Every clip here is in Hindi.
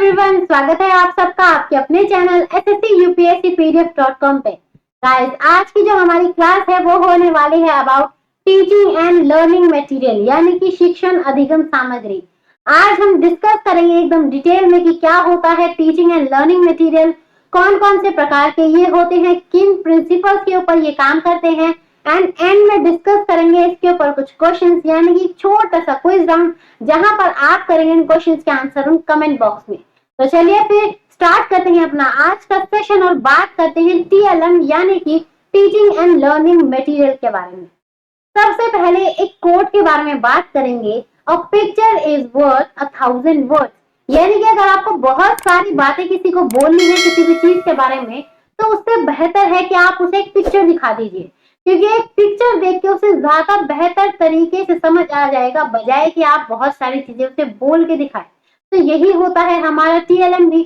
एवरीवन, स्वागत है आप सबका आपके अपने चैनल sscupscpdf.com पे। गाइस, आज की जो हमारी क्लास है वो होने वाली है about teaching and learning material, यानी कि शिक्षण अधिगम सामग्री। आज हम डिस्कस करेंगे एकदम डिटेल में कि क्या होता है टीचिंग एंड लर्निंग मटेरियल, कौन कौन से प्रकार के ये होते हैं, किन प्रिंसिपल्स के ऊपर ये काम करते हैं, एंड में डिस्कस करेंगे इसके ऊपर कुछ क्वेश्चंस, यानी कि छोटा सा क्विज राउंड जहां पर आप करेंगे इन क्वेश्चंस के आंसर उन कमेंट बॉक्स में। तो चलिए फिर स्टार्ट करते हैं अपना आज का सेशन और बात करते हैं टीएलएम यानी कि टीचिंग एंड लर्निंग मटेरियल के बारे में। सबसे पहले एक कोट के बारे में बात करेंगे, a picture is worth 1000 words, यानी कि अगर आपको बहुत सारी बातें किसी को बोलनी है किसी भी चीज के बारे में, तो उससे बेहतर है कि आप उसे एक पिक्चर दिखा दीजिए, क्योंकि एक पिक्चर देख के उसे ज्यादा बेहतर तरीके से समझ आ जाएगा, बजाय कि आप बहुत सारी चीजें उसे बोल के दिखाएं। तो यही होता है हमारा टीएलएम भी।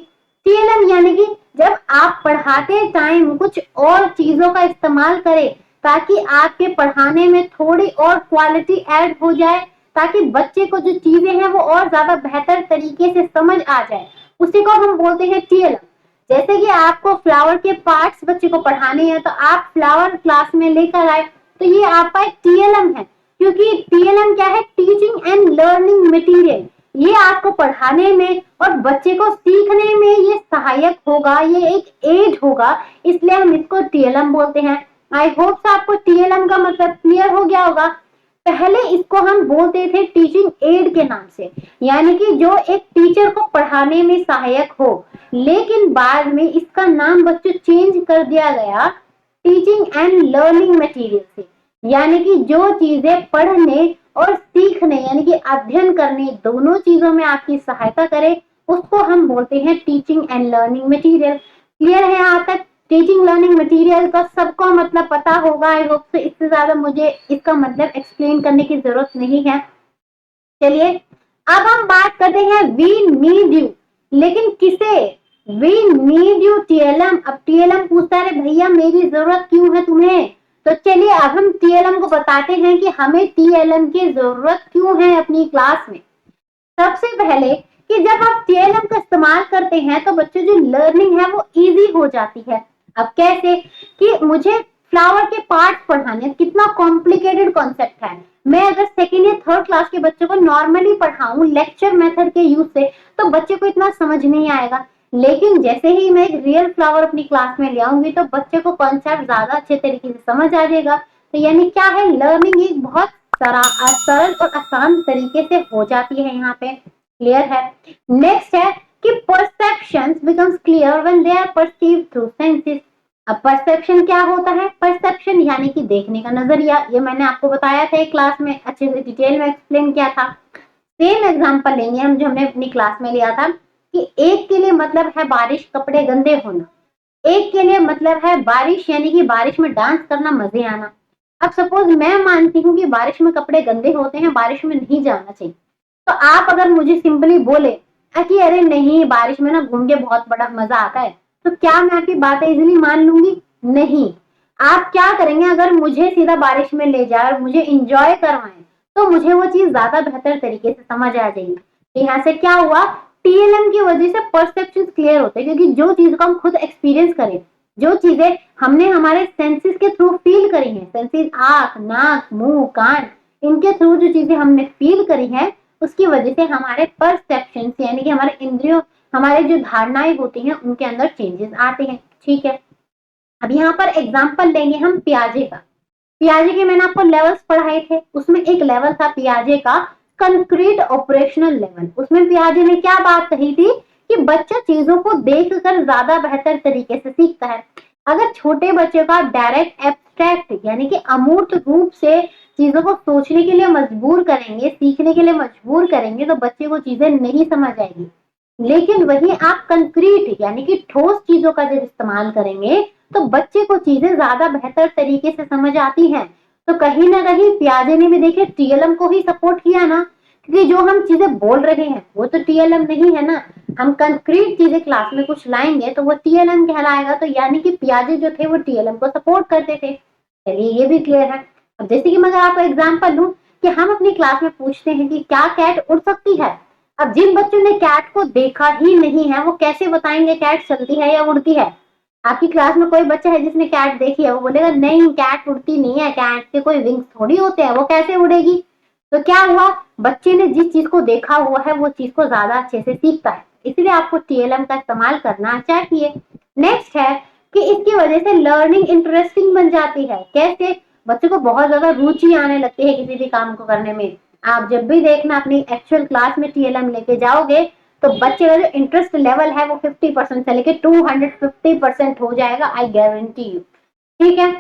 टीएलएम यानी कि जब आप पढ़ाते टाइम कुछ और चीजों का इस्तेमाल करें ताकि आपके पढ़ाने में थोड़ी और क्वालिटी ऐड हो जाए, ताकि बच्चे को जो चीजें हैं वो और ज्यादा बेहतर तरीके से समझ आ जाए, उसी को हम बोलते हैं टीएलएम। जैसे कि आपको फ्लावर के पार्ट्स बच्चे को पढ़ाने हैं, तो आप फ्लावर क्लास में लेकर आए, तो ये आपका एक टीएलएम है, क्योंकि टीएलएम क्या है, टीचिंग एंड लर्निंग मटेरियल। ये आपको पढ़ाने में और बच्चे को सीखने में ये सहायक होगा, ये एक एड होगा, इसलिए हम इसको टीएलएम बोलते हैं। आई होप आपको टीएलएम का मतलब क्लियर हो गया होगा। पहले इसको हम बोलते थे टीचिंग एड के नाम से, यानी कि जो एक टीचर को पढ़ाने में सहायक हो, लेकिन बाद में इसका नाम बच्चों चेंज कर दिया गया टीचिंग एंड लर्निंग मटेरियल से, यानी कि जो चीजें पढ़ने और सीखने यानी कि अध्ययन करने दोनों चीजों में आपकी सहायता करे, उसको हम बोलते हैं teaching and learning material. Clear है यहाँ तक? टीचिंग लर्निंग मटेरियल का सबको मतलब पता होगा। आई होप से इससे ज्यादा मुझे इसका मतलब एक्सप्लेन करने की जरूरत नहीं है। चलिए अब हम बात करते हैं वी नीड यू, लेकिन किसे? We need you TLM. अब टीएलएम पूछता है भैया मेरी जरूरत क्यों है तुम्हें? तो चलिए अब हम टीएलएम को बताते हैं कि हमें टीएलएम की जरूरत क्यों है अपनी क्लास में। सबसे पहले कि जब आप टीएलएम का इस्तेमाल करते हैं तो बच्चों जो लर्निंग है वो इजी हो जाती है। अब कैसे? कि मुझे फ्लावर के पार्ट पढ़ाने, कितना कॉम्प्लिकेटेड कॉन्सेप्ट है। मैं अगर सेकेंड या थर्ड क्लास के बच्चों को नॉर्मली पढ़ाऊं लेक्चर मेथड के यूज से, तो बच्चे को इतना समझ नहीं आएगा। लेकिन जैसे ही मैं एक रियल फ्लावर अपनी क्लास में ले आऊंगी तो बच्चे को कॉन्सेप्ट ज्यादा अच्छे तरीके से समझ आ जाएगा। तो यानी क्या है, लर्निंग एक बहुत सरल और आसान तरीके से हो जाती है यहाँ पे। क्लियर है? नेक्स्ट है कि perceptions becomes clear when they are perceived through senses. अब परसेप्शन क्या होता है? परसेप्शन यानी कि देखने का नजरिया। ये मैंने आपको बताया था एक क्लास में, अच्छे से डिटेल में एक्सप्लेन किया था। सेम एग्जांपल लेंगे हम जो हमने अपनी क्लास में लिया था कि एक के लिए मतलब है बारिश, कपड़े गंदे होना। एक के लिए मतलब है बारिश यानी कि बारिश में डांस करना, मजे आना। अब सपोज मैं मानती हूँ कि बारिश में कपड़े गंदे होते हैं, बारिश में नहीं जाना चाहिए, तो आप अगर मुझे सिंपली बोले कि अरे नहीं बारिश में ना घूम के बहुत बड़ा मजा आता है, तो क्या मैं आपकी बात इजीली मान लूंगी? नहीं। आप क्या करेंगे, अगर मुझे सीधा बारिश में ले जाए और मुझे इंजॉय करवाएं, तो मुझे वो चीज ज्यादा बेहतर तरीके से समझ आ जाएगी। तो यहाँ से क्या हुआ, टीएलएम की वजह से परसेप्शन क्लियर होते हैं, क्योंकि जो चीज को हम खुद एक्सपीरियंस करें, जो चीजें हमने हमारे सेंसेस के थ्रू फील करी हैं, सेंसेस आंख, नाक, मुंह, कान, इनके थ्रू जो चीजें हमने फील करी हैं, उसकी वजह से हमारे परसेप्शन यानी कि हमारे इंद्रियों, हमारे जो धारणाएं होती हैं उनके अंदर चेंजेस आते हैं। ठीक है, अब यहाँ पर एग्जांपल लेंगे हम पियाजे का। पियाजे के मैंने आपको लेवल्स पढ़ाए थे, उसमें एक लेवल था पियाजे का कंक्रीट ऑपरेशनल लेवल। उसमें पियाजे ने क्या बात कही थी कि बच्चा चीजों को देखकर ज्यादा बेहतर तरीके से सीखता है। अगर छोटे बच्चे का डायरेक्ट एब्स्ट्रैक्ट यानी कि अमूर्त रूप से चीजों को सोचने के लिए मजबूर करेंगे, सीखने के लिए मजबूर करेंगे, तो बच्चे को चीजें नहीं समझ आएगी। लेकिन वही आप कंक्रीट यानी कि ठोस चीजों का जब इस्तेमाल करेंगे तो बच्चे को चीजें ज्यादा बेहतर तरीके से समझ आती हैं। तो कहीं ना कहीं पियाजे ने भी देखिए टीएलएम को ही सपोर्ट किया ना, क्योंकि जो हम चीजें बोल रहे हैं वो तो टीएलएम नहीं है ना। हम कंक्रीट चीजें क्लास में कुछ लाएंगे तो वो टीएलएम कहलाएगा। तो यानी कि पियाजे जो थे वो टीएलएम को सपोर्ट करते थे। चलिए ये भी क्लियर है। अब जैसे कि मैं अगर आपको एग्जाम्पल दूं कि हम अपनी क्लास में पूछते हैं कि क्या कैट उड़ सकती है, अब जिन बच्चों ने कैट को देखा ही नहीं है वो कैसे बताएंगे कैट चलती है या उड़ती है? आपकी क्लास में कोई बच्चा है जिसने कैट देखी है, वो बोलेगा नहीं कैट उड़ती नहीं है, कैट के कोई विंग्स थोड़ी होते हैं, वो कैसे उड़ेगी? तो क्या हुआ, बच्चे ने जिस चीज को देखा हुआ है वो चीज को ज्यादा अच्छे से सीखता है, इसलिए आपको टीएलएम का इस्तेमाल करना चाहिए। नेक्स्ट है कि इसकी वजह से लर्निंग इंटरेस्टिंग बन जाती है। कैसे? बच्चों को बहुत ज्यादा रुचि आने लगती है किसी भी काम को करने में। आप जब भी देखना अपनी एक्चुअल क्लास में टीएलएम लेके जाओगे तो बच्चे का जो इंटरेस्ट लेवल है वो 50% से लेके 250% हो जाएगा, आई गारंटी यू। ठीक है।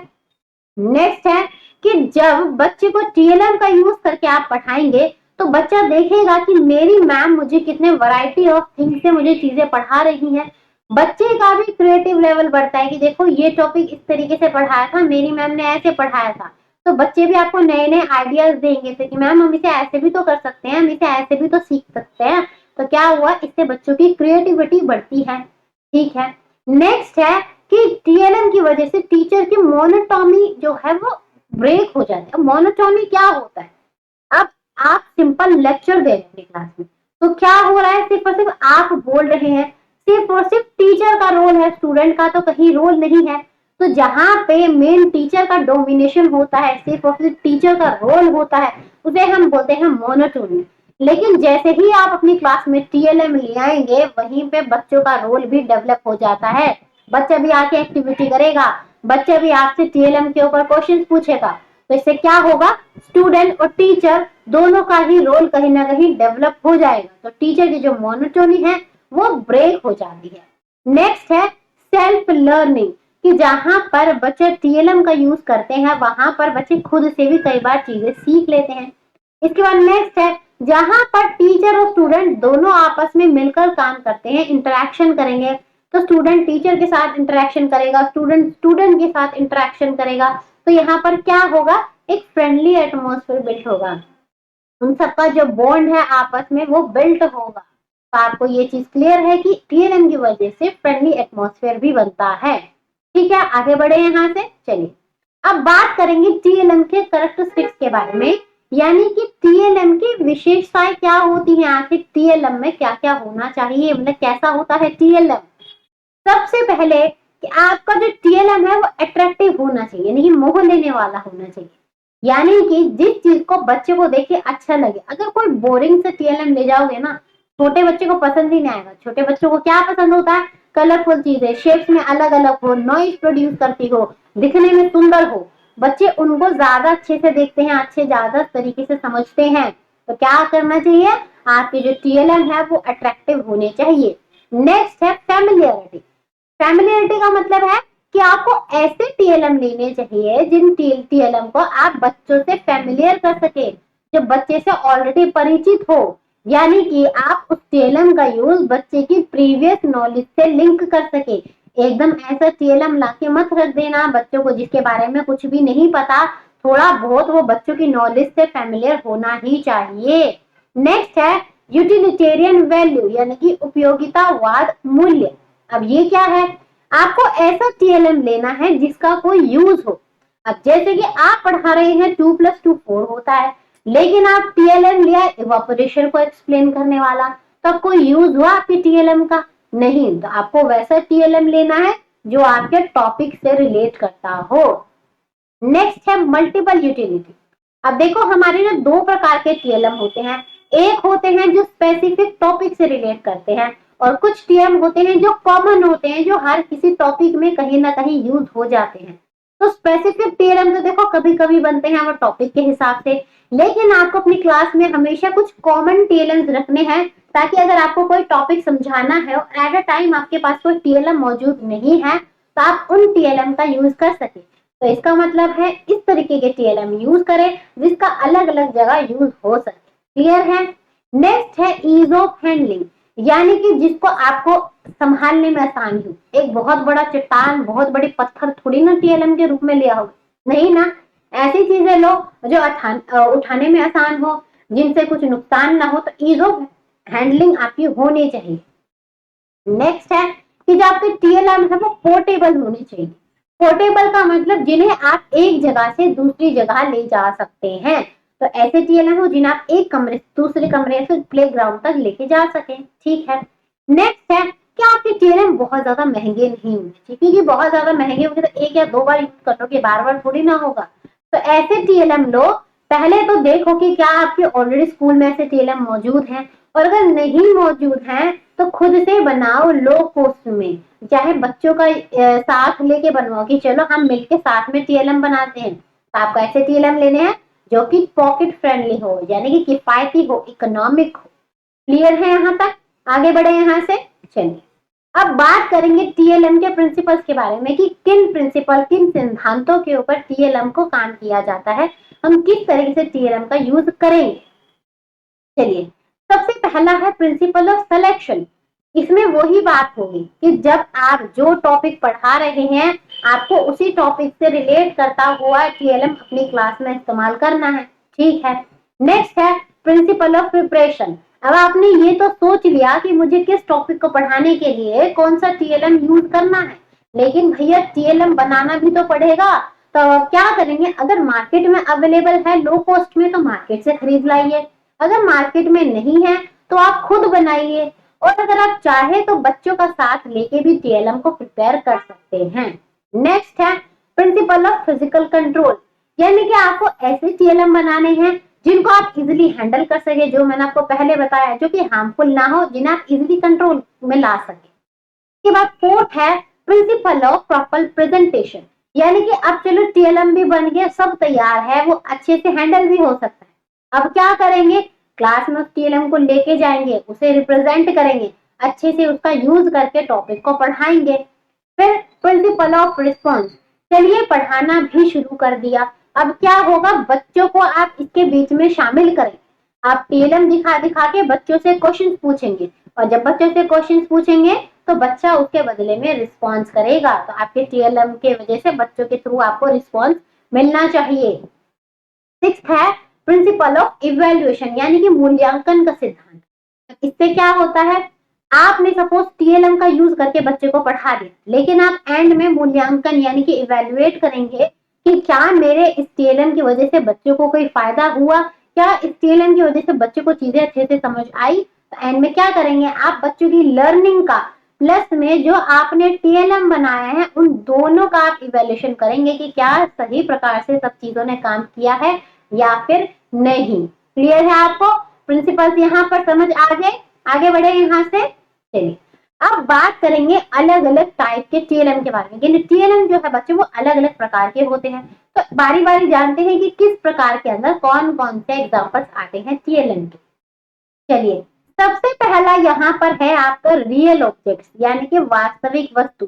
नेक्स्ट है कि जब बच्चे को टीएलएम का यूज करके आप पढ़ाएंगे तो बच्चा देखेगा कि मेरी मैम मुझे कितने वैरायटी ऑफ थिंग्स से मुझे चीजें पढ़ा रही हैं। बच्चे का भी क्रिएटिव लेवल बढ़ता है कि देखो ये टॉपिक इस तरीके से पढ़ाया था, मेरी मैम ने ऐसे पढ़ाया था। तो बच्चे भी आपको नए नए आइडियाज देंगे तो कि मैम हम इसे ऐसे भी तो कर सकते हैं, हम इसे ऐसे भी तो सीख सकते हैं। तो क्या हुआ, इससे बच्चों की क्रिएटिविटी बढ़ती है। ठीक है। नेक्स्ट है कि टीएलएम की वजह से टीचर की मोनोटोनी जो है वो ब्रेक हो जाती है। मोनोटोनी क्या होता है? अब आप सिंपल लेक्चर दे रहे हैं क्लास में तो क्या हो रहा है, सिर्फ और सिर्फ आप बोल रहे हैं, सिर्फ और सिर्फ टीचर का रोल है, स्टूडेंट का तो कहीं रोल नहीं है। तो जहां पे मेन टीचर का डोमिनेशन होता है, सिर्फ और सिर्फ टीचर का रोल होता है, उसे हम बोलते हैं मोनोटोनी। लेकिन जैसे ही आप अपनी क्लास में टीएलएम ले आएंगे वहीं पे बच्चों का रोल भी डेवलप हो जाता है। बच्चा भी आके एक्टिविटी करेगा, बच्चा भी आपसे टीएलएम के ऊपर क्वेश्चन पूछेगा। तो इससे क्या होगा, स्टूडेंट और टीचर दोनों का ही रोल कहीं ना कहीं डेवलप हो जाएगा। तो टीचर की जो मोनोटोनी है वो ब्रेक हो जाती है। नेक्स्ट है सेल्फ लर्निंग, कि जहां पर बच्चे टीएलएम का यूज करते हैं वहां पर बच्चे खुद से भी कई बार चीजें सीख लेते हैं। इसके बाद नेक्स्ट है जहां पर टीचर और स्टूडेंट दोनों आपस में मिलकर काम करते हैं, इंटरेक्शन करेंगे। तो स्टूडेंट टीचर के साथ इंटरेक्शन करेगा, स्टूडेंट स्टूडेंट के साथ इंटरेक्शन करेगा। तो यहाँ पर क्या होगा, एक फ्रेंडली एटमोसफेयर बिल्ड होगा, उन सबका जो बॉन्ड है आपस में वो बिल्ट होगा। तो आपको ये चीज क्लियर है कि टीएलएम की वजह से फ्रेंडली एटमोसफेयर भी बनता है। ठीक है, आगे बढ़े यहाँ से। चलिए अब बात करेंगे टीएलएम के कैरेक्टरिस्टिक्स के बारे में, यानी कि टीएलएम की विशेषताएं क्या होती हैं, आखिर टीएलएम में क्या क्या होना चाहिए, मतलब कैसा होता है टीएलएम। सबसे पहले कि आपका जो टीएलएम है वो अट्रैक्टिव होना चाहिए, यानी कि मोह लेने वाला होना चाहिए। यानी कि जिस चीज को बच्चे को देख के अच्छा लगे। अगर कोई बोरिंग से टीएलएम ले जाओगे ना, छोटे बच्चे को पसंद ही नहीं आएगा। छोटे बच्चों को क्या पसंद होता है, कलरफुल चीजें, शेप्स में अलग अलग हो, नॉइज प्रोड्यूस करती हो, दिखने में सुंदर हो। बच्चे उनको ज्यादा अच्छे से देखते हैं, अच्छे ज्यादा तरीके से समझते हैं। तो क्या करना चाहिए, आपके जो टीएलएम है वो अट्रैक्टिव होने चाहिए। नेक्स्ट है फैमिलियरिटी। फैमिलियरिटी का मतलब है कि आपको ऐसे टीएलएम लेने चाहिए जिन टीएलएम को आप बच्चों से फैमिलियर कर सके, जो बच्चे से ऑलरेडी परिचित हो। यानी कि आप उस टीएलएम का यूज बच्चे की प्रीवियस नॉलेज से लिंक कर सके। एकदम ऐसा टीएलएम लाके मत रख देना बच्चों को जिसके बारे में कुछ भी नहीं पता। थोड़ा बहुत वो बच्चों की नॉलेज से फैमिलियर होना ही चाहिए। नेक्स्ट है यूटिलिटेरियन वैल्यू, यानी कि उपयोगितावाद मूल्य। अब ये क्या है, आपको ऐसा टीएलएम लेना है जिसका कोई यूज हो। अब जैसे कि आप पढ़ा रहे हैं 2+2 4 होता है, लेकिन आप टीएलएम लिया इवापोरेशन को एक्सप्लेन करने वाला, तो अब कोई यूज हुआ आपके टीएलएम का? नहीं। तो आपको वैसा टीएलएम लेना है जो आपके टॉपिक से रिलेट करता हो। नेक्स्ट है मल्टीपल यूटिलिटी। अब देखो हमारे जो दो प्रकार के टीएलएम होते हैं, एक होते हैं जो स्पेसिफिक टॉपिक से रिलेट करते हैं, और कुछ टीएम होते हैं जो कॉमन होते हैं, जो हर किसी टॉपिक में कहीं ना कहीं यूज हो जाते हैं। तो स्पेसिफिक टीएलएम तो देखो कभी कभी बनते हैं वो टॉपिक के हिसाब से, लेकिन आपको अपनी क्लास में हमेशा कुछ कॉमन टीएलएम रखने हैं, ताकि अगर आपको कोई टॉपिक समझाना है और एट अ टाइम आपके पास कोई टीएलएम मौजूद नहीं है तो आप उन टीएलएम का यूज कर सके। तो इसका मतलब है इस तरीके के टीएलएम यूज करें जिसका अलग अलग जगह यूज हो सके। क्लियर है। नेक्स्ट है ईज ऑफ हैंडलिंग, यानी कि जिसको आपको संभालने में आसानी हो। एक बहुत बड़ा चट्टान, बहुत बड़े पत्थर थोड़ी ना टीएलएम के रूप में लिया हो, नहीं ना। ऐसी चीजें लो जो उठाने में आसान हो, जिनसे कुछ नुकसान ना हो। तो ईज ऑफ हैंडलिंग आपकी होनी चाहिए। नेक्स्ट है कि जो आपके टीएलएम है वो पोर्टेबल होने चाहिए। पोर्टेबल का मतलब जिन्हें आप एक जगह से दूसरी जगह ले जा सकते हैं। तो ऐसे टीएलएम हो जिन्हें आप एक कमरे से दूसरे कमरे से प्ले ग्राउंड तक लेके जा सके। ठीक है, नेक्स्ट है कि आपके टीएलएम बहुत ज्यादा महंगे नहीं होंगे, ठीक है, क्योंकि बहुत ज्यादा महंगे होंगे तो एक या दो बार यूज कर लोगे, बार बार थोड़ी ना होगा। तो ऐसे टीएलएम लो, पहले तो देखो कि क्या आपके ऑलरेडी स्कूल में ऐसे टीएलएम मौजूद हैं, और अगर नहीं मौजूद हैं तो खुद से बनाओ लो कॉस्ट में, चाहे बच्चों का साथ लेके बनवाओ कि चलो हम मिलके साथ में टीएलएम बनाते हैं। तो आपको ऐसे टीएलएम लेने हैं जो कि पॉकेट फ्रेंडली हो, यानी कि किफायती हो, इकोनॉमिक हो। क्लियर है यहाँ तक? आगे बढ़े यहाँ से। चलिए अब बात करेंगे टीएलएम के प्रिंसिपल्स के बारे में कि किन प्रिंसिपल, किन सिद्धांतों के ऊपर टीएलएम को काम किया जाता है, हम किस तरीके से टीएलएम का यूज करेंगे। चलिए, सबसे पहला है प्रिंसिपल ऑफ सिलेक्शन। इसमें वही बात होगी कि जब आप जो टॉपिक पढ़ा रहे हैं आपको उसी टॉपिक से रिलेट करता हुआ टीएलएम अपनी क्लास में इस्तेमाल करना है। ठीक है, नेक्स्ट है प्रिंसिपल ऑफ प्रिपरेशन। अब आपने ये तो सोच लिया कि मुझे किस टॉपिक को पढ़ाने के लिए कौन सा टीएलएम यूज करना है, लेकिन भैया टीएलएम बनाना भी तो पड़ेगा। तो क्या करेंगे, अगर मार्केट में अवेलेबल है लो कॉस्ट में तो मार्केट से खरीद लाइए, अगर मार्केट में नहीं है तो आप खुद बनाइए, और अगर आप चाहे तो बच्चों का साथ लेके भी टीएलएम को प्रिपेयर कर सकते हैं। नेक्स्ट है प्रिंसिपल ऑफ फिजिकल कंट्रोल, यानी कि आपको ऐसे टीएलएम बनाने हैं जिनको आप इजिली हैंडल कर सके, जो मैंने आपको पहले बताया, जो कि हार्मफुल ना हो, जिन्हें आप इजिली कंट्रोल में ला सके। इसके बाद फोर्थ है प्रिंसिपल ऑफ प्रॉपर प्रेजेंटेशन, यानी कि अब चलो टीएलएम भी बन गया, सब तैयार है, वो अच्छे से हैंडल भी हो सकता है। अब क्या करेंगे, क्लास में उस टीएलएम को लेके जाएंगे, उसे रिप्रेजेंट करेंगे, अच्छे से उसका यूज करके टॉपिक को पढ़ाएंगे। फिर प्रिंसिपल ऑफ रिस्पॉन्स, चलिए पढ़ाना भी शुरू कर दिया, अब क्या होगा, बच्चों को आप इसके बीच में शामिल करें। आप टीएलएम दिखा दिखा के बच्चों से क्वेश्चन पूछेंगे, और जब बच्चों से क्वेश्चन पूछेंगे तो बच्चा उसके बदले में रिस्पॉन्स करेगा। तो आपके टीएलएम के वजह से बच्चों के थ्रू आपको रिस्पॉन्स मिलना चाहिए। सिक्स्थ है प्रिंसिपल ऑफ इवेल्युएशन, यानी कि मूल्यांकन का सिद्धांत। इससे क्या होता है, आपने सपोज टीएलएम का यूज करके बच्चे को पढ़ा दिया, लेकिन आप एंड में मूल्यांकन यानी कि इवेल्युएट करेंगे कि क्या मेरे इस टीएलएम की वजह से बच्चों को कोई फायदा हुआ, क्या इस टीएलएम की वजह से बच्चों को चीजें अच्छे से समझ आई। तो एंड में क्या करेंगे, आप बच्चों की लर्निंग का प्लस में जो आपने टीएलएम बनाया है उन दोनों का आप इवेल्युएशन करेंगे कि क्या सही प्रकार से सब चीजों ने काम किया है या फिर नहीं। क्लियर है आपको? प्रिंसिपल्स यहाँ पर समझ आ गए? आगे बढ़े यहाँ से। चलिए अब बात करेंगे अलग अलग टाइप के टीएलएम के बारे में। टीएलएम जो है बच्चों वो अलग अलग प्रकार के होते हैं, तो बारी बारी जानते हैं कि किस प्रकार के अंदर कौन कौन से एग्जांपल्स आते हैं टीएलएम के। चलिए सबसे पहला यहाँ पर है आपका रियल ऑब्जेक्ट्स, यानी कि वास्तविक वस्तु।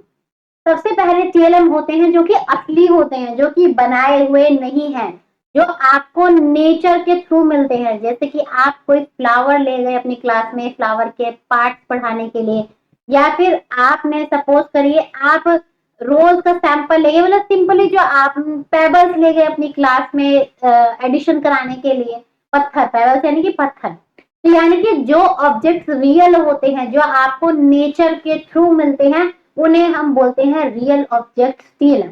सबसे पहले टीएलएम होते हैं जो कि असली होते हैं, जो कि बनाए हुए नहीं हैं, जो आपको नेचर के थ्रू मिलते हैं। जैसे कि आप कोई फ्लावर ले गए अपनी क्लास में फ्लावर के पार्ट्स पढ़ाने के लिए, या फिर आपने सपोज करिए आप रोज का सैंपल ले गए, मतलब सिंपली जो आप पेबल्स ले गए अपनी क्लास में एडिशन कराने के लिए, पत्थर, पेबल्स यानी कि पत्थर। तो यानी कि जो ऑब्जेक्ट्स रियल होते हैं, जो आपको नेचर के थ्रू मिलते हैं, उन्हें हम बोलते हैं रियल ऑब्जेक्ट टीएलएम।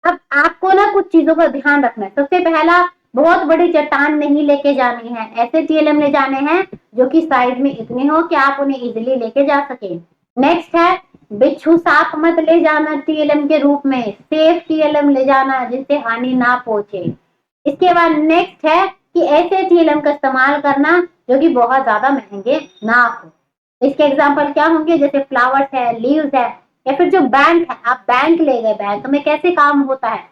अब आपको ना कुछ चीजों का ध्यान रखना है। सबसे पहला, बहुत बड़ी चट्टान नहीं लेके जानी है, ऐसे टीएलएम ले जाने हैं जो कि साइज में इतने हो कि आप उन्हें इजिली लेके जा सके। नेक्स्ट है बिच्छू सांप मत ले जाना टीएलएम के रूप में, सेफ टीएलएम ले जाना जिससे हानि ना पहुंचे। इसके बाद नेक्स्ट है कि ऐसे टीएलएम का इस्तेमाल करना जो कि बहुत ज्यादा महंगे ना हो। इसके एग्जाम्पल क्या होंगे, जैसे फ्लावर्स है, लीव्स है, या फिर जो बैंक है, आप बैंक ले गए, बैंक में कैसे काम होता है।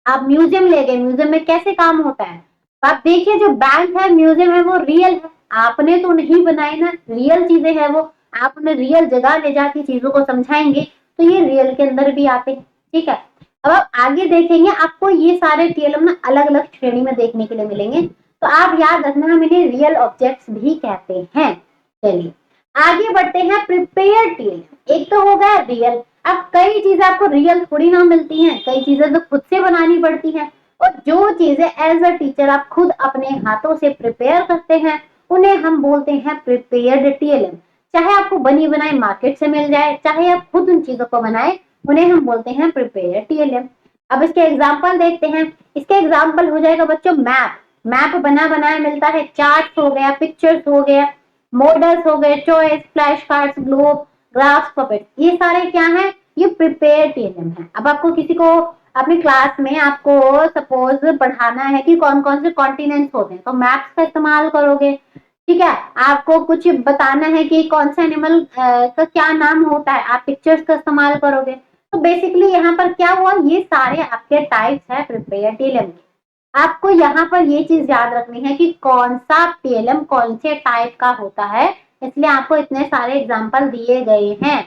आप म्यूजियम ले गए, म्यूजियम में कैसे काम होता है। तो आप देखिए जो बैंक है, म्यूजियम है, वो रियल है, आपने तो नहीं बनाई ना, रियल चीजें है वो, आप उन्हें रियल जगह ले जाके चीजों को समझाएंगे तो ये रियल के अंदर भी आते हैं। ठीक है, अब आप आगे देखेंगे आपको ये सारे टीएलएम ना अलग अलग श्रेणी में देखने के लिए मिलेंगे, तो आप याद रखना हम इन्हें रियल ऑब्जेक्ट्स भी कहते हैं। चलिए आगे बढ़ते हैं प्रिपेयर टीएलएम। एक तो हो गया रियल, अब कई चीजें आपको रियल थोड़ी ना मिलती हैं, कई चीजें तो खुद से बनानी पड़ती हैं, और जो चीजें एज अ टीचर आप खुद अपने हाथों से प्रिपेयर करते हैं उन्हें हम बोलते हैं प्रिपेयर्ड टीएलएम। चाहे आपको बनी बनाई मार्केट से मिल जाए, चाहे आप खुद उन चीजों को बनाए, उन्हें हम बोलते हैं प्रिपेयर्ड टीएलएम। अब इसके एग्जाम्पल देखते हैं। इसके एग्जाम्पल हो जाएगा बच्चों मैप। मैप बना बनाया मिलता है, चार्ट्स हो गया, पिक्चर्स हो गया, मॉडल्स हो गए, choice, flash cards, globe, graphs, puppet, ये सारे क्या है, ये प्रिपेयर टीएलएम है। अब आपको किसी को अपनी क्लास में आपको सपोज पढ़ाना है कि कौन कौन से कॉन्टिनेंट्स होते हैं, तो मैप्स का इस्तेमाल करोगे। ठीक है, आपको कुछ बताना है कि कौन सा एनिमल का क्या नाम होता है, आप पिक्चर्स का इस्तेमाल करोगे। तो बेसिकली यहाँ पर क्या हुआ, ये सारे आपके टाइप्स है प्रिपेयर टीएलएम के। आपको यहाँ पर ये चीज याद रखनी है कि कौन सा टीएलएम कौन से टाइप का होता है, इसलिए आपको इतने सारे एग्जांपल दिए गए हैं।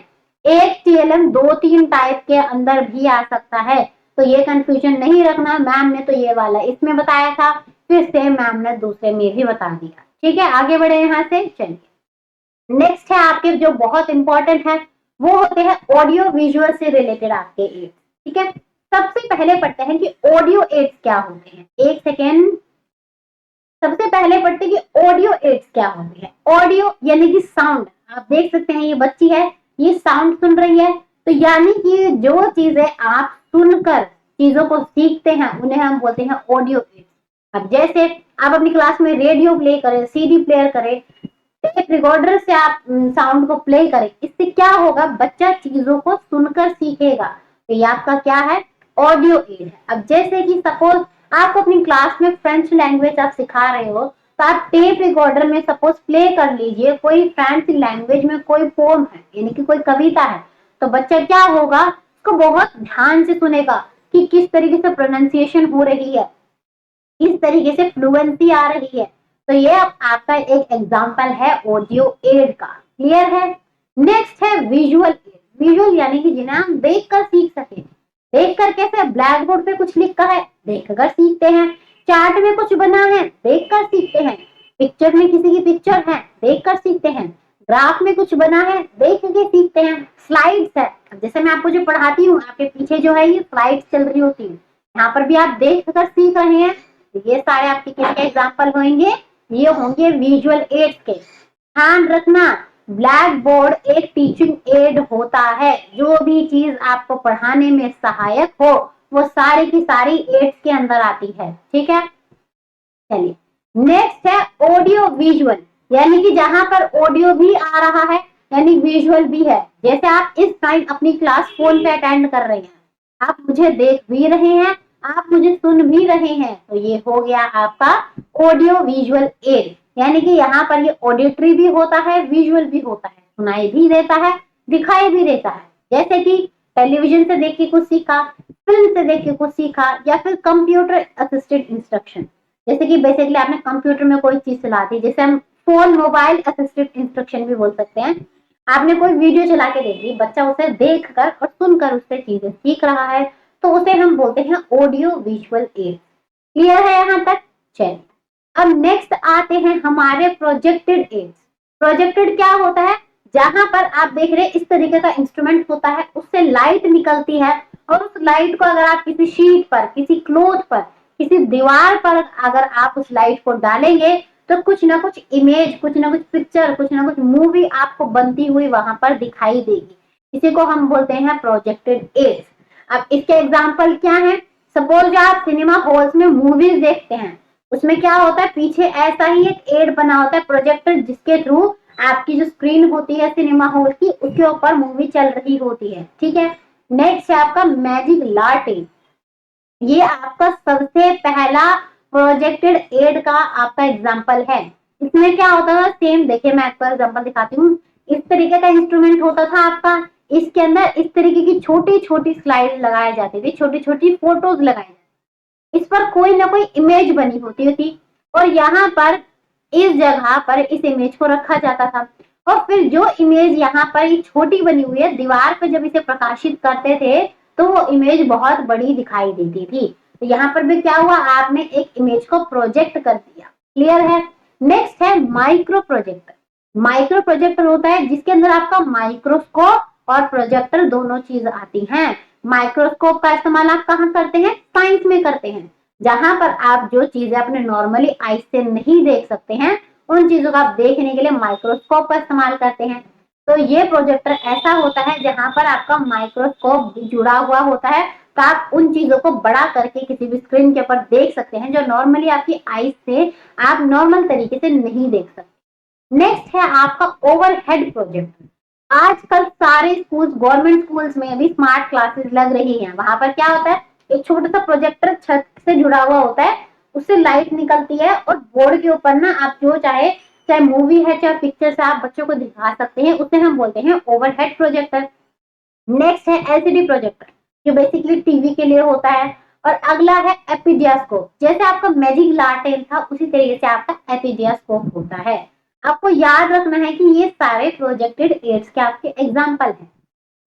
एक टीएलएम 2-3 टाइप के अंदर भी आ सकता है, तो ये कंफ्यूजन नहीं रखना, मैम ने तो ये वाला इसमें बताया था, फिर सेम मैम ने दूसरे में भी बता दिया। ठीक है, आगे बढ़े यहाँ से, चलिए नेक्स्ट है आपके जो बहुत इंपॉर्टेंट है, वो होते हैं ऑडियो विजुअल से रिलेटेड आपके एड्स। ठीक है, सबसे पहले पढ़ते हैं कि ऑडियो एड्स क्या होते हैं। एक सेकेंड, सबसे पहले पढ़ते हैं कि ऑडियो एड्स क्या होते हैं। ऑडियो यानी कि साउंड, आप देख सकते हैं ये बच्ची है, ये साउंड सुन रही है, तो यानी कि जो चीजें आप सुनकर चीजों को सीखते हैं उन्हें हम बोलते हैं ऑडियो एड्स। अब जैसे आप अपनी क्लास में रेडियो प्ले करें, सीडी प्लेयर करें, टेप रिकॉर्डर से आप साउंड को प्ले करें, इससे क्या होगा, बच्चा चीजों को सुनकर सीखेगा, तो ये आपका क्या है, ऑडियो एड है। अब जैसे कि सपोज आप अपनी क्लास में फ्रेंच लैंग्वेज आप सिखा रहे हो, तो आप टेप रिकॉर्डर में सपोज प्ले कर लीजिए कोई फ्रेंच लैंग्वेज में कोई पोम है, यानी कि कोई कविता है, तो बच्चा क्या होगा, उसको बहुत ध्यान से सुनेगा कि किस तरीके से प्रोनाउंसिएशन हो रही है, किस तरीके से फ्लुएंसी आ रही है। तो ये आपका एक एग्जांपल है ऑडियो एड का। क्लियर है। नेक्स्ट है विजुअल एड। विजुअल यानी कि जिन्हें हम देखकर सीख सके। देखकर कैसे, ब्लैक बोर्ड पे कुछ लिखा है, देखकर सीखते हैं। चार्ट में कुछ बना है, देखकर सीखते हैं। पिक्चर में किसी की पिक्चर है, देखकर सीखते हैं। ग्राफ में कुछ बना है, देख के सीखते हैं। स्लाइड्स है, जैसे मैं आपको जो पढ़ाती हूँ, आपके पीछे जो है ये स्लाइड्स चल रही होती है, यहाँ पर भी आप देख कर सीख रहे हैं। ये सारे आपके किसके एग्जाम्पल होंगे, ये होंगे विजुअल एड्स के। ध्यान रखना, ब्लैक बोर्ड एक टीचिंग एड होता है, जो भी चीज आपको पढ़ाने में सहायक हो वो सारी की सारी एड्स के अंदर आती है। ठीक है, चलिए नेक्स्ट है ऑडियो विजुअल, यानी कि जहां पर ऑडियो भी आ रहा है यानी विजुअल भी है। जैसे आप इस टाइम अपनी क्लास फोन पे अटेंड कर रहे हैं, आप मुझे देख भी रहे हैं, आप मुझे सुन भी रहे हैं, तो ये हो गया आपका ऑडियो विजुअल एड। यानी कि यहाँ पर ये ऑडिटरी भी होता है, विजुअल भी होता है, सुनाई भी देता है, दिखाई भी देता है। जैसे कि टेलीविजन से देख के कुछ सीखा, फिल्म से देख के कुछ सीखा, या फिर कंप्यूटर असिस्टेड इंस्ट्रक्शन, जैसे कि बेसिकली आपने कंप्यूटर में कोई चीज चला दी, जैसे हम फोन मोबाइल असिस्टेड इंस्ट्रक्शन भी बोल सकते हैं। आपने कोई वीडियो चला के देख ली, बच्चा उसे देखकर और सुनकर उससे चीजें सीख रहा है, तो उसे हम बोलते हैं ऑडियो विजुअल एड। क्लियर है यहाँ तक। चलिए अब नेक्स्ट आते हैं हमारे प्रोजेक्टेड एड्स। प्रोजेक्टेड क्या होता है, जहां पर आप देख रहे हैं इस तरीके का इंस्ट्रूमेंट होता है, उससे लाइट निकलती है, और उस लाइट को अगर आप किसी शीट पर, किसी क्लोथ पर, किसी दीवार पर अगर आप उस लाइट को डालेंगे, तो कुछ ना कुछ इमेज, कुछ ना कुछ पिक्चर, कुछ ना कुछ मूवी आपको बनती हुई वहां पर दिखाई देगी। इसी को हम बोलते हैं प्रोजेक्टेड एड्स। अब इसके एग्जाम्पल क्या है, सपोज आप सिनेमा हॉल्स में मूवीज देखते हैं, उसमें क्या होता है, पीछे ऐसा ही एक एड बना होता है प्रोजेक्टर, जिसके थ्रू आपकी जो स्क्रीन होती है सिनेमा हॉल की, उसके ऊपर मूवी चल रही होती है। ठीक है, नेक्स्ट है आपका मैजिक लार्टेन। ये आपका सबसे पहला प्रोजेक्टेड एड का आपका एग्जाम्पल है। इसमें क्या होता था, सेम देखिए मैं आपको एग्जाम्पल दिखाती हूँ। इस तरीके का इंस्ट्रूमेंट होता था आपका, इसके अंदर इस तरीके की छोटी छोटी स्लाइड लगाई जाती थी, छोटी छोटी फोटोज लगाई जाती, इस पर कोई ना कोई इमेज बनी होती थी, और यहाँ पर इस जगह पर इस इमेज को रखा जाता था, और फिर जो इमेज यहाँ पर छोटी बनी हुई है, दीवार पर जब इसे प्रकाशित करते थे तो वो इमेज बहुत बड़ी दिखाई देती थी। तो यहाँ पर भी क्या हुआ, आपने एक इमेज को प्रोजेक्ट कर दिया। क्लियर है। नेक्स्ट है माइक्रो प्रोजेक्टर। माइक्रो प्रोजेक्टर होता है जिसके अंदर आपका माइक्रोस्कोप और प्रोजेक्टर दोनों चीज आती हैं। माइक्रोस्कोप का इस्तेमाल आप कहाँ करते हैं, साइंस में करते हैं, जहां पर आप जो चीजें अपने नॉर्मली आई से नहीं देख सकते हैं, उन चीजों को आप देखने के लिए माइक्रोस्कोप का इस्तेमाल करते हैं। तो ये प्रोजेक्टर ऐसा होता है जहां पर आपका माइक्रोस्कोप जुड़ा हुआ होता है, तो आप उन चीजों को बड़ा करके किसी भी स्क्रीन के ऊपर देख सकते हैं जो नॉर्मली आपकी आईज से आप नॉर्मल तरीके से नहीं देख सकते। नेक्स्ट है आपका ओवरहेड प्रोजेक्टर। आजकल सारे स्कूल्स, गवर्नमेंट स्कूल्स में भी स्मार्ट क्लासेस लग रही हैं। वहां पर क्या होता है, एक छोटा सा प्रोजेक्टर छत से जुड़ा हुआ होता है, उससे लाइट निकलती है और बोर्ड के ऊपर ना आप जो चाहे, चाहे मूवी है चाहे पिक्चर से आप बच्चों को दिखा सकते हैं, उसे हम बोलते हैं ओवरहेड प्रोजेक्टर। नेक्स्ट है एलसीडी प्रोजेक्टर, जो बेसिकली टीवी के लिए होता है। और अगला है एपीडियास्कोप, जैसे आपका मैजिक लालटेन था उसी तरीके से आपका एपीडियास्कोप होता है। आपको याद रखना है कि ये सारे प्रोजेक्टेड एड्स के आपके एग्जाम्पल हैं।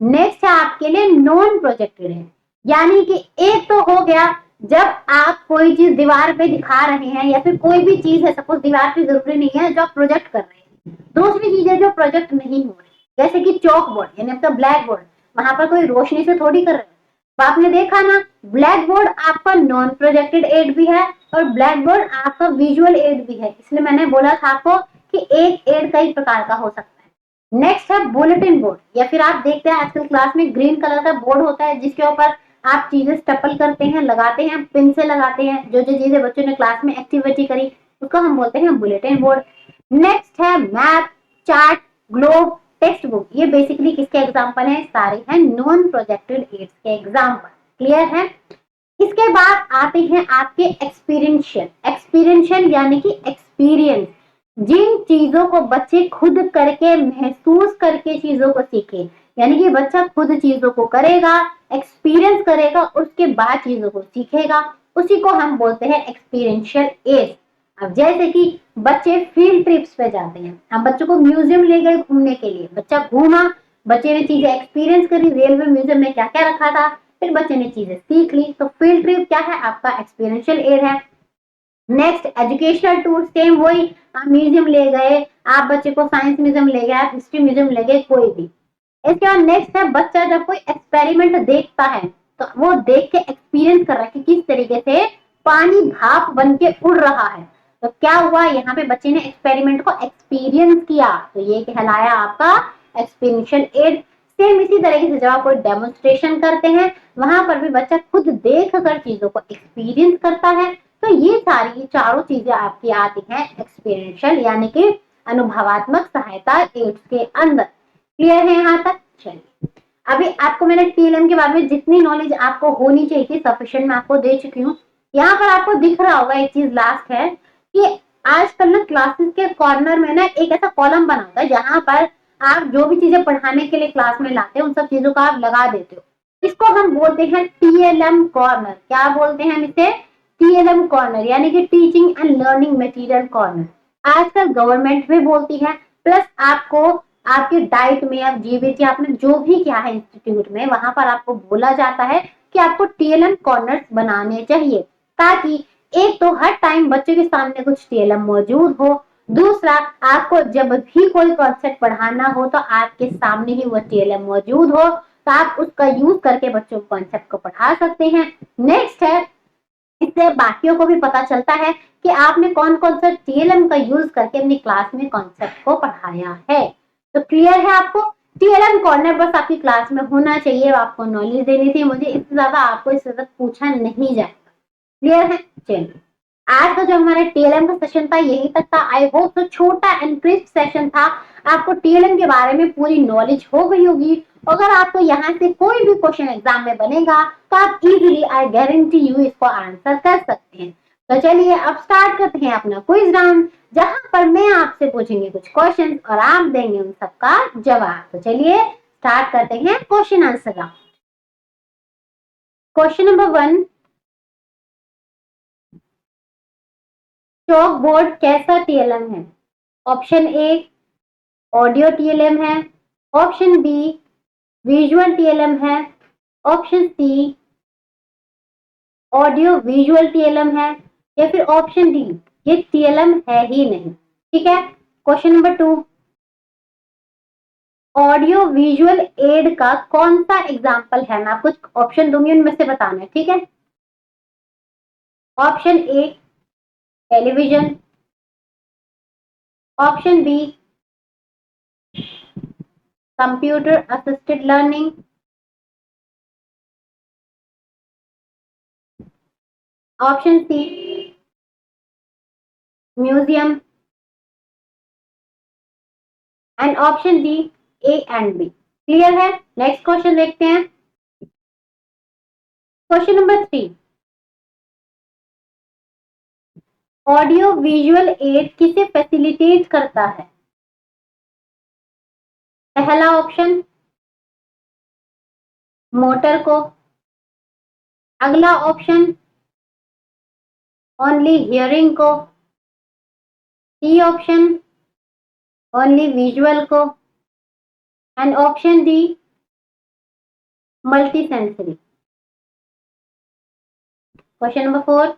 नेक्स्ट है आपके लिए नॉन प्रोजेक्टेड है, यानी कि एक तो हो गया जब आप कोई चीज दीवार पे दिखा रहे हैं या फिर कोई भी चीज है, सपोज दीवार पे जरूरी नहीं है, जो आप प्रोजेक्ट कर रहे हैं। दूसरी चीज है जो प्रोजेक्ट नहीं हो रही, जैसे कि चौक बोर्ड यानी आपका ब्लैक बोर्ड, वहां पर कोई रोशनी से थोड़ी कर रहे हैं। तो आपने देखा ना, ब्लैक बोर्ड आपका नॉन प्रोजेक्टेड एड भी है और ब्लैक बोर्ड आपका विजुअल एड भी है, इसलिए मैंने बोला था आपको कि एक एड कई प्रकार का हो सकता है। नेक्स्ट है बुलेटिन बोर्ड, या फिर आप देखते हैं आजकल क्लास में ग्रीन कलर का बोर्ड होता है जिसके ऊपर आप चीजें स्टपल करते हैं, लगाते हैं, पिन से लगाते हैं, जो जो चीजें बच्चों ने क्लास में एक्टिविटी करी उसको हम बोलते हैं बुलेटिन बोर्ड। नेक्स्ट है map, chart, globe, text book. ये बेसिकली किसके एग्जाम्पल हैं, सारे हैं नॉन प्रोजेक्टेड एड्स के एग्जाम्पल। क्लियर है। इसके बाद आते हैं आपके एक्सपीरियंशियल। एक्सपीरियंशियल यानी कि एक्सपीरियंस, जिन चीजों को बच्चे खुद करके महसूस करके चीजों को सीखे, यानी कि बच्चा खुद चीजों को करेगा, एक्सपीरियंस करेगा, उसके बाद चीजों को सीखेगा, उसी को हम बोलते हैं एक्सपीरियंशियल एज। अब जैसे कि बच्चे फील्ड ट्रिप्स पे जाते हैं, हम बच्चों को म्यूजियम ले गए घूमने के लिए, बच्चा घूमा, बच्चे ने चीजें एक्सपीरियंस करी, रेलवे म्यूजियम में क्या क्या रखा था, फिर बच्चे ने चीजें सीख ली, तो फील्ड ट्रिप क्या है, आपका एक्सपीरियंशियल एड है। नेक्स्ट एजुकेशनल टूर, सेम वही, आप म्यूजियम ले गए, आप बच्चे को साइंस म्यूजियम ले गए, आप हिस्ट्री म्यूजियम ले गए, कोई भी। इसके बाद नेक्स्ट है बच्चा जब कोई एक्सपेरिमेंट देखता है तो वो देख के एक्सपीरियंस कर रहा है कि किस तरीके से पानी भाप बन के उड़ रहा है। तो क्या हुआ, यहाँ पे बच्चे ने एक्सपेरिमेंट को एक्सपीरियंस किया, तो ये कहलाया आपका एक्सपीरियंशियल एड। सेम इसी तरीके से जब आप कोई डेमोन्स्ट्रेशन करते हैं, वहां पर भी बच्चा खुद देख कर चीजों को एक्सपीरियंस करता है। तो ये सारी चारों चीजें आपकी आती हैं एक्सपीरियंशियल यानी कि अनुभवात्मक सहायता एड्स के अंदर। क्लियर है यहाँ तक। चलिए, अभी आपको मैंने टीएलएम के बारे में जितनी नॉलेज आपको होनी चाहिए थी सफिशिएंट मैं आपको दे चुकी हूँ। यहाँ पर आपको दिख रहा होगा एक चीज लास्ट है कि आजकल ना क्लासेस के कॉर्नर में ना एक ऐसा कॉलम बना होता है जहां पर आप जो भी चीजें पढ़ाने के लिए क्लास में लाते हैं उन सब चीजों का आप लगा देते हो। इसको हम बोलते हैं टीएलएम कॉर्नर। क्या बोलते हैं हम इसे, टीएलएम कॉर्नर, यानी कि teaching and learning material corner. आजकल गवर्नमेंट भी बोलती है, प्लस आपको आपके डाइट में, आप जीबीटी आपने जो भी किया है इंस्टीट्यूट में, वहां पर आपको बोला जाता है कि आपको टीएलएम कॉर्नर्स बनाने चाहिए, ताकि एक तो हर टाइम बच्चे के सामने कुछ टीएलएम मौजूद हो, दूसरा आपको जब भी कोई कॉन्सेप्ट पढ़ाना हो तो आपके सामने ही वो टीएलएम मौजूद हो, तो आप उसका यूज करके बच्चों को कॉन्सेप्ट को पढ़ा सकते हैं। नेक्स्ट है, इससे बाकियों को भी पता चलता है कि आपने कौन कौन सा टीएलएम का यूज करके अपनी क्लास में कॉन्सेप्ट को पढ़ाया है। तो क्लियर है आपको, टीएलएम कॉर्नर बस आपकी क्लास में होना चाहिए, आपको नॉलेज देनी थी मुझे, इससे ज्यादा आपको इससे ज्यादा पूछा नहीं जाएगा। क्लियर है। चलिए, आज का जो हमारा टीएलएम का सेशन था यही तक था। आई होप तो छोटा एंड क्रिस्प सेशन था, आपको टीएलएम के बारे में पूरी नॉलेज हो गई होगी। अगर आपको यहाँ से कोई भी क्वेश्चन एग्जाम में बनेगा तो आप इजीली, आई गारंटी यू, इसको आंसर कर सकते हैं। तो चलिए अब स्टार्ट करते हैं अपना क्विज राउंड, जहां पर मैं आपसे पूछूंगी कुछ क्वेश्चन और आप देंगे उन सबका जवाब। तो चलिए स्टार्ट करते हैं question answer round. Question number 1, chalk board कैसा टीएलएम है? ऑप्शन ए ऑडियो टीएलएम है, ऑप्शन बी विजुअल टीएलएम है, option C audio visual TLM है, या फिर ऑप्शन डी ये टीएलएम है ही नहीं। ठीक है। Question number 2, audio visual add का कौन सा एग्जाम्पल है? मैं आपको ऑप्शन दूंगी, उनमें से बताना है। ठीक है। Option A television, option B computer assisted learning, option C museum and option D A and B. Clear है? नेक्स्ट क्वेश्चन देखते हैं। Question number 3, audio visual aid किसे फैसिलिटेट करता है? पहला ऑप्शन मोटर को, अगला ऑप्शन ओनली हियरिंग को, सी ऑप्शन ओनली विजुअल को and option D multi sensory. Question number 4,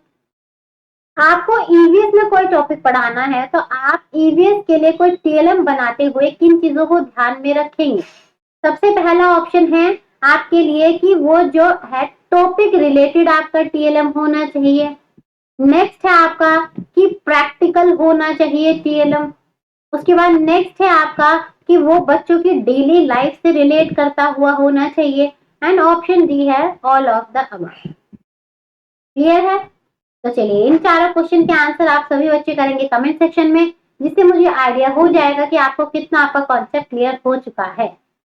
आपको ईवीएस में कोई टॉपिक पढ़ाना है तो आप ईवीएस के लिए कोई टीएलएम बनाते हुए किन चीजों को ध्यान में रखेंगे? सबसे पहला ऑप्शन है आपके लिए कि वो जो है टॉपिक रिलेटेड आपका टीएलएम होना चाहिए। नेक्स्ट है आपका कि प्रैक्टिकल होना चाहिए टीएलएम। उसके बाद नेक्स्ट है आपका कि वो बच्चों की डेली लाइफ से रिलेट करता हुआ होना चाहिए एंड ऑप्शन डी है all of the above. Clear है? तो चलिए इन चारों क्वेश्चन के आंसर आप सभी बच्चे करेंगे कमेंट सेक्शन में, जिससे मुझे आइडिया हो जाएगा कि आपको कितना आपका कॉन्सेप्ट क्लियर हो चुका है।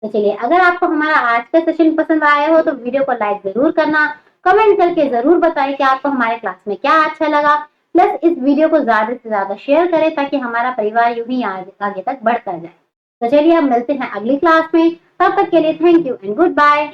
तो चलिए अगर आपको हमारा आज का सेशन पसंद आया हो तो वीडियो को लाइक जरूर करना, कमेंट करके जरूर बताएं कि आपको हमारे क्लास में क्या अच्छा लगा, प्लस इस वीडियो को ज्यादा से ज्यादा शेयर करें ताकि हमारा परिवार यूं ही आगे तक बढ़ता जाए। तो चलिए हम मिलते हैं अगली क्लास में, तब तक के लिए thank you and good bye.